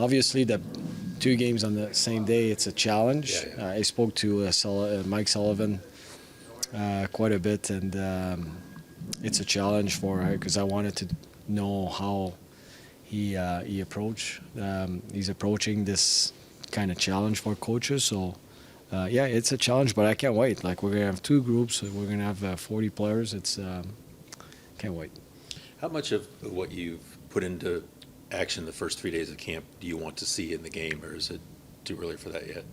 obviously the 2 games on the same day, it's a challenge. I spoke to Mike Sullivan quite a bit, and it's a challenge for her because I wanted to know how he he's approaching this kind of challenge for coaches. So yeah, it's a challenge, but I can't wait. Like, we're gonna have 2 groups. We're gonna have 40 players. It's can't wait. How much of what you've put into action the first 3 days of camp do you want to see in the game, or is it too early for that yet?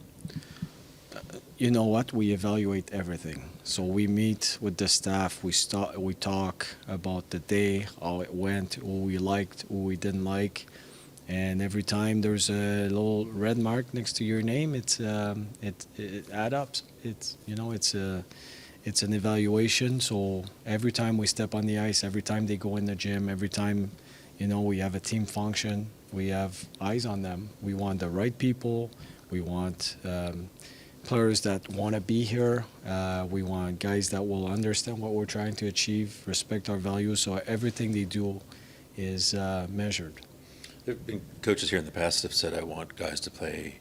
You know what? We evaluate everything. So we meet with the staff. We talk about the day, how it went, who we liked, who we didn't like, and every time there's a little red mark next to your name, it adds up. It's an evaluation. So every time we step on the ice, every time they go in the gym, every time we have a team function, we have eyes on them. We want the right people. We want players that want to be here. We want guys that will understand what we're trying to achieve, respect our values. So everything they do is measured. There have been coaches here in the past that have said, I want guys to play,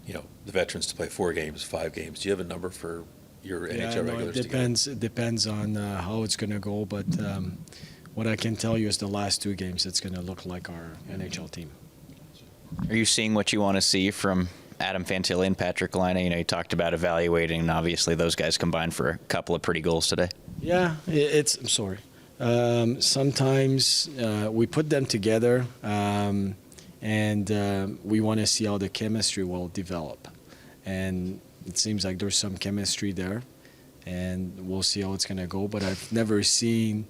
the veterans to play 4 games, 5 games. Do you have a number for your NHL regulars? It depends on how it's going to go, but what I can tell you is the last 2 games, it's going to look like our NHL team. Are you seeing what you want to see from Adam Fantilli and Patrick Laine? You talked about evaluating, and obviously those guys combined for a couple of pretty goals today. Yeah, I'm sorry. Sometimes we put them together, and we want to see how the chemistry will develop. And it seems like there's some chemistry there, and we'll see how it's going to go. But I've never seen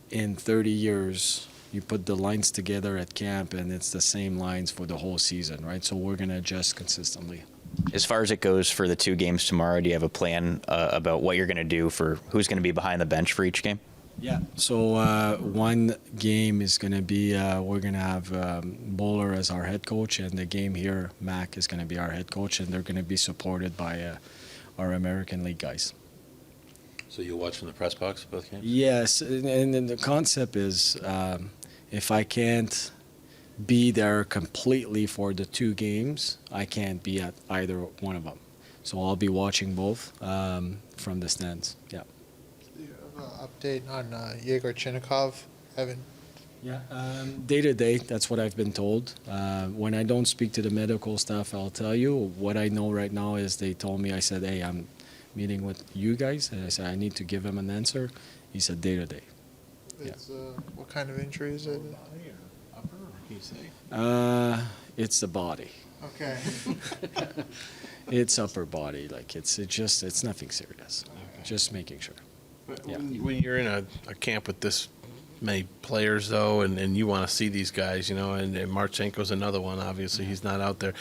in 30 years you put the lines together at camp and it's the same lines for the whole season, right? So we're going to adjust consistently. As far as it goes for the 2 games tomorrow, do you have a plan about what you're going to do for who's going to be behind the bench for each game? Yeah. So one game is going to be we're going to have Bowler as our head coach, and the game here, Mac is going to be our head coach, and they're going to be supported by our American League guys. So you'll watch from the press box both games? Yes, and the concept is if I can't be there completely for the 2 games, I can't be at either one of them. So I'll be watching both from the stands. Yeah. Do you have an update on Yegor Chinnikov? Yeah, day to day, that's what I've been told. When I don't speak to the medical staff, I'll tell you. What I know right now is they told me, I said, hey, I'm meeting with you guys, and I said I need to give him an answer. He said day to day. What kind of injury is it? It's the body. Okay. It's upper body. Like it's nothing serious. Okay. Just making sure. But Yeah. when you're in a camp with this many players, though, and you want to see these guys, and Marchenko's another one. Obviously, he's not out there.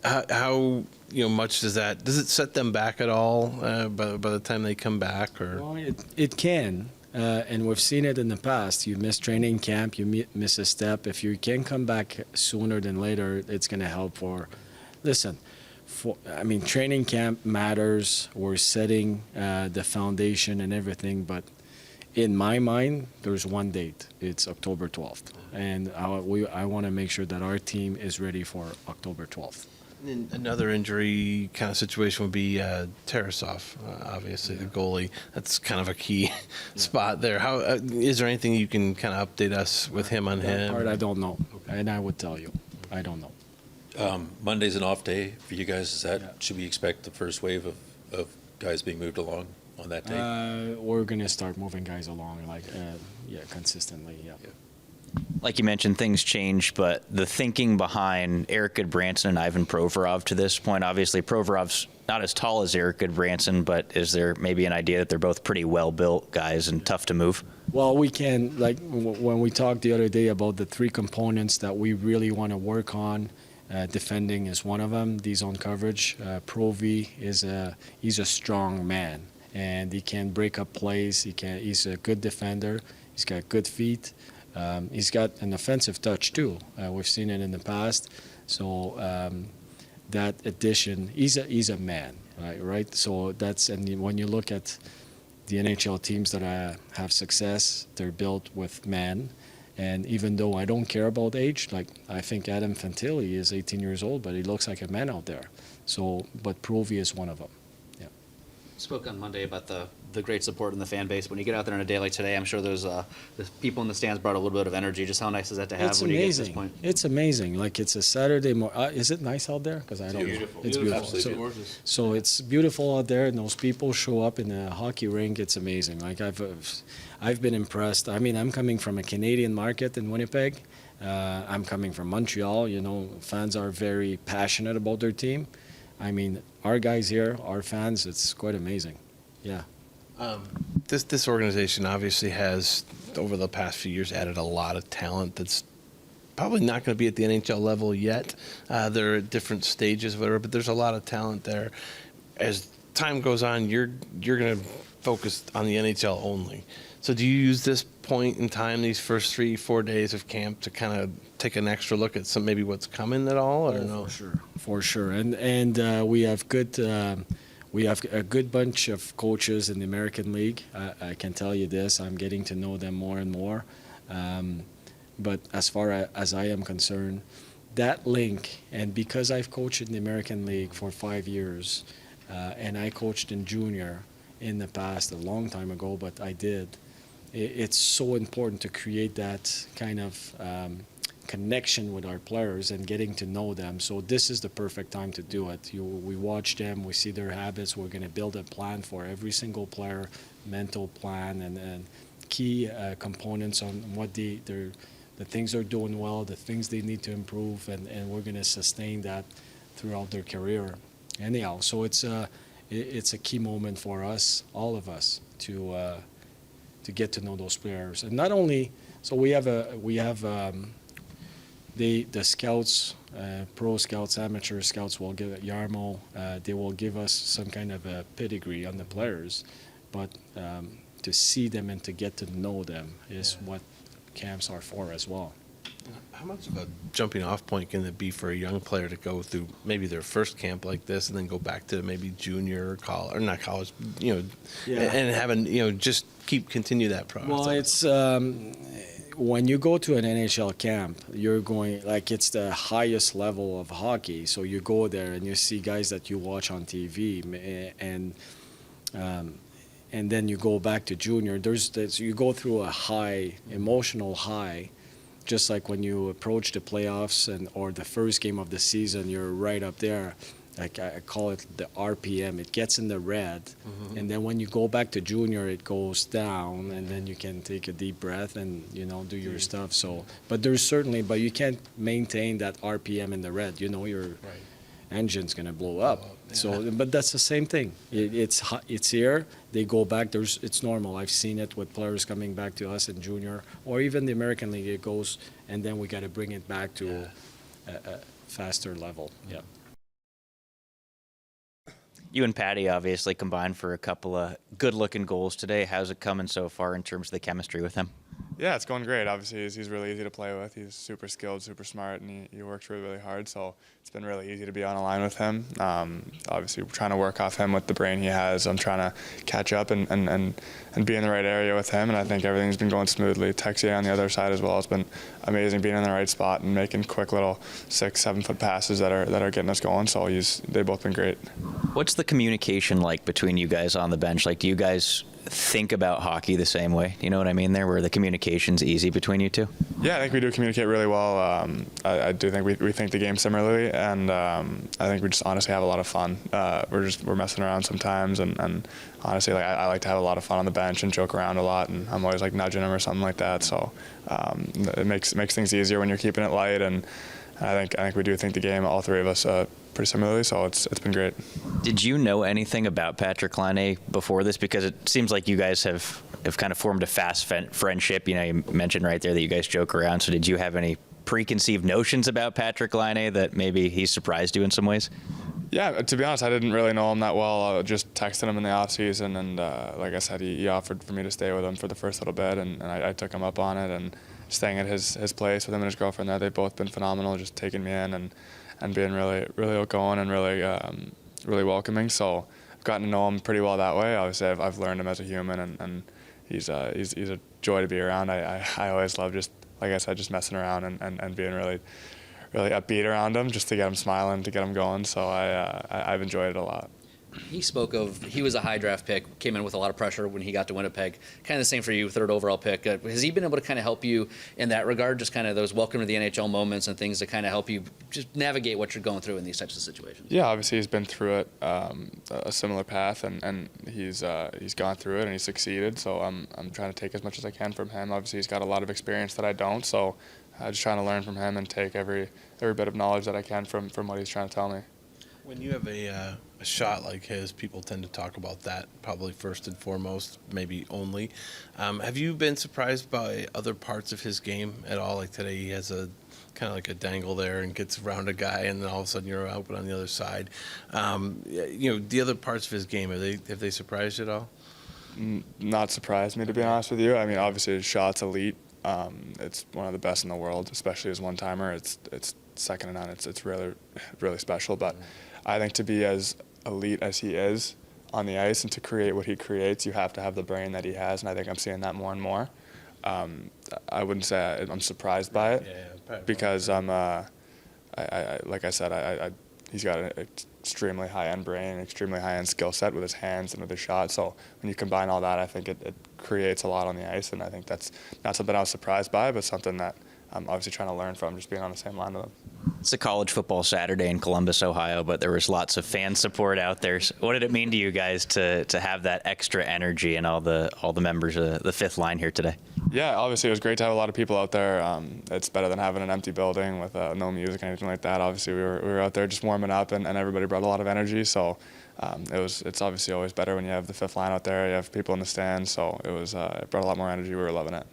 How much does it set them back at all by the time they come back? Or Well, it can, and we've seen it in the past. You miss training camp, you miss a step. If you can come back sooner than later, it's going to help. Training camp matters. We're setting the foundation and everything, but in my mind, there's one date. It's October 12th, and I want to make sure that our team is ready for October 12th. another injury kind of situation would be Tarasov, obviously the goalie. That's kind of a key spot there. How is there anything you can kind of update us with him on That him? part I don't know, and I would tell you, I don't know. Monday's an off day for you guys. Should we expect the first wave of guys being moved along on that day? We're gonna start moving guys along, consistently. Yeah. Like you mentioned, things change, but the thinking behind Eric Goodbranson and Ivan Provorov to this point, obviously Provorov's not as tall as Eric Goodbranson, but is there maybe an idea that they're both pretty well-built guys and tough to move? Well, we can, when we talked the other day about the 3 components that we really want to work on, defending is one of them, D-zone coverage. Provi he's a strong man, and he can break up plays. He's a good defender. He's got good feet. He's got an offensive touch too. We've seen it in the past. So that addition, he's a man, right? So when you look at the NHL teams that have success, they're built with men, And even though I don't care about age, like I think Adam Fantilli is 18 years old, but he looks like a man out there. So, but Provi is one of them. Yeah. Spoke on Monday about the great support in the fan base. When you get out there on a day like today, I'm sure those the people in the stands brought a little bit of energy. Just how nice is that to have It's when you get to this amazing. point? It's amazing. Like it's a Saturday morning. Is it nice out there? Because I don't beautiful. know. It's beautiful. Absolutely So, Gorgeous. so it's beautiful out there, and those people show up in a hockey rink. It's amazing. Like I've been impressed. I mean, I'm coming from a Canadian market in Winnipeg. I'm coming from Montreal. You know, fans are very passionate about their team. I mean, our guys here, our fans, it's quite amazing. Yeah. This organization obviously has, over the past few years, added a lot of talent that's probably not going to be at the NHL level yet. They're at different stages, whatever, but there's a lot of talent there. As time goes on, you're going to focus on the NHL only. So do you use this point in time, these first 3-4 days of camp, to kind of take an extra look at some maybe what's coming at all, or no? For sure. And we have good. We have a good bunch of coaches in the American League. I can tell you this, I'm getting to know them more and more. But as far as I am concerned, that link, and because I've coached in the American League for 5 years, and I coached in junior in the past a long time ago, but I did, it's so important to create that kind of connection with our players and getting to know them. So this is the perfect time to do it. We watch them, we see their habits. We're going to build a plan for every single player, mental plan, and key components on what the things they're doing well, the things they need to improve, and we're going to sustain that throughout their career. Anyhow, so it's a key moment for us, all of us, to get to know those players. And not only, so we have the scouts, pro scouts, amateur scouts will give Yarmo. They will give us some kind of a pedigree on the players, but to see them and to get to know them is what camps are for as well. How much of a jumping off point can it be for a young player to go through maybe their first camp like this and then go back to maybe junior or college, or not college, and having, just continue that process? Well, it's when you go to an NHL camp, you're going, like, it's the highest level of hockey. So you go there and you see guys that you watch on TV, and then you go back to junior. You go through a high, emotional high, just like when you approach the playoffs or the first game of the season, you're right up there. Like I call it the RPM. It gets in the red, and then when you go back to junior, it goes down, and then you can take a deep breath and do your stuff. So, but you can't maintain that RPM in the red. Your engine's gonna blow up. Yeah. So, but that's the same thing. It's here. They go back. It's normal. I've seen it with players coming back to us in junior or even the American League. It goes, and then we got to bring it back to a faster level. Yeah. You and Patty obviously combined for a couple of good-looking goals today. How's it coming so far in terms of the chemistry with him? Yeah, it's going great. Obviously, he's really easy to play with. He's super skilled, super smart, and he works really, really hard. So it's been really easy to be on a line with him. Obviously, we're trying to work off him with the brain he has. I'm trying to catch up and be in the right area with him, and I think everything's been going smoothly. Texier on the other side as well. It's been amazing being in the right spot and making quick little 6-7 foot passes that are getting us going. So they've both been great. What's the communication like between you guys on the bench? Like, do you guys think about hockey the same way? You know what I mean there, where the communication's easy between you two? Yeah, I think we do communicate really well. I do think we think the game similarly, and I think we just honestly have a lot of fun. We're messing around sometimes, and honestly, like I like to have a lot of fun on the bench and joke around a lot, and I'm always like nudging him or something like that. So it makes things easier when you're keeping it light, and I think we do think the game, all three of us, pretty similarly. So it's been great. Did you know anything about Patrick Laine before this? Because it seems like you guys have kind of formed a fast friendship. You mentioned right there that you guys joke around. So did you have any preconceived notions about Patrick Laine that maybe he surprised you in some ways? Yeah, to be honest, I didn't really know him that well. I just texted him in the off season, and like I said, he offered for me to stay with him for the first little bit, and I took him up on it, and staying at his place with him and his girlfriend there, they've both been phenomenal, just taking me in and being really, really outgoing and really, really welcoming. So I've gotten to know him pretty well that way. Obviously, I've learned him as a human, and he's a joy to be around. I always love just like I said, just messing around and being really upbeat around him, just to get him smiling, to get him going. So I've enjoyed it a lot. He spoke of, he was a high draft pick, came in with a lot of pressure when he got to Winnipeg. Kind of the same for you, third overall pick. Has he been able to kind of help you in that regard, just kind of those welcome to the NHL moments and things to kind of help you just navigate what you're going through in these types of situations? Yeah, obviously he's been through it, a similar path, and he's gone through it and he's succeeded. So I'm trying to take as much as I can from him. Obviously he's got a lot of experience that I don't, so I'm just trying to learn from him and take every bit of knowledge that I can from what he's trying to tell me. When you have a shot like his, people tend to talk about that probably first and foremost, maybe only. Have you been surprised by other parts of his game at all? Like today, he has a kind of like a dangle there and gets around a guy, and then all of a sudden you're open on the other side. The other parts of his game, have they surprised you at all? Not surprised me, to be honest with you. I mean, obviously his shot's elite. It's one of the best in the world, especially as one-timer. It's second to none. It's really, really special. But I think to be as elite as he is on the ice and to create what he creates, you have to have the brain that he has, and I think I'm seeing that more and more. I wouldn't say I'm surprised by it, because like I said, he's got an extremely high-end brain, extremely high-end skill set with his hands and with his shot. So when you combine all that, I think it creates a lot on the ice, and I think that's not something I was surprised by, but something that I'm obviously trying to learn from, just being on the same line with him. It's a college football Saturday in Columbus, Ohio, but there was lots of fan support out there. So what did it mean to you guys to have that extra energy and all the members of the fifth line here today? Yeah, obviously it was great to have a lot of people out there. It's better than having an empty building with no music or anything like that. Obviously we were out there just warming up, and everybody brought a lot of energy. So it's obviously always better when you have the fifth line out there. You have people in the stands, so it brought a lot more energy. We were loving it.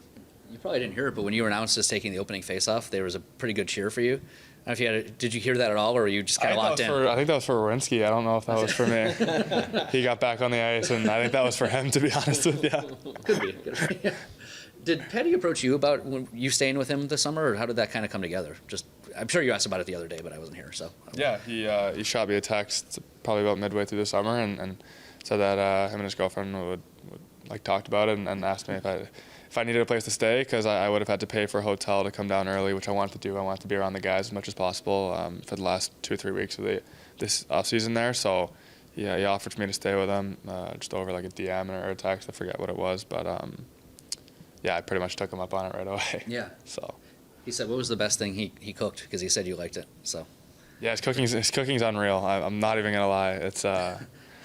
You probably didn't hear it, but when you were announced as taking the opening faceoff, there was a pretty good cheer for you. I don't know if did you hear that at all, or were you just kind of locked in? I think that was for Werenski. I don't know if that was for me. He got back on the ice, and I think that was for him, to be honest with you. Could be. Did Petty approach you about you staying with him this summer, or how did that kind of come together? I'm sure you asked about it the other day, but I wasn't here. So yeah, he shot me a text probably about midway through the summer, and said that him and his girlfriend would talked about it, and asked me if I needed a place to stay, because I would have had to pay for a hotel to come down early, which I wanted to do. I wanted to be around the guys as much as possible for the last 2 or 3 weeks of this off season there. So yeah, he offered for me to stay with him, just over like a DM or a text. I forget what it was, but yeah, I pretty much took him up on it right away. yeah. So He said, what was the best thing he cooked? Because he said you liked it. So yeah, his cooking's unreal. I'm not even gonna lie. It's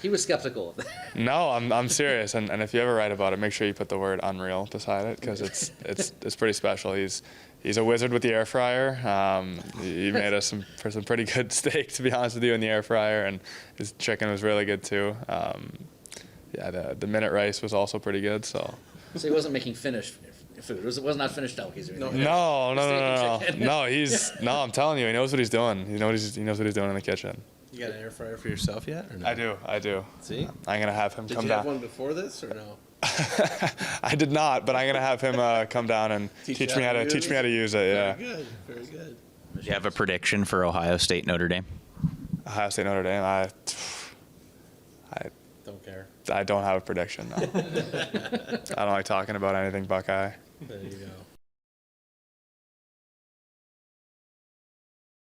he was skeptical. No, I'm serious. And if you ever write about it, make sure you put the word unreal beside it, because it's pretty special. He's a wizard with the air fryer. He made us some pretty good steak, to be honest with you, in the air fryer, and his chicken was really good too. Yeah, the minute rice was also pretty good. So he wasn't making finished food. It was not finished out. He's no. I'm telling you, he knows what he's doing. He knows what he's doing in the kitchen. You got an air fryer for yourself yet, or no? I do. See? I'm gonna have him come down. Did you have one before this, or no? I did not, but I'm gonna have him come down and teach me how to use it. Yeah. Very good. Do you have a prediction for Ohio State Notre Dame? Ohio State Notre Dame. I Don't care. don't have a prediction. No. I don't like talking about anything Buckeye. There you go.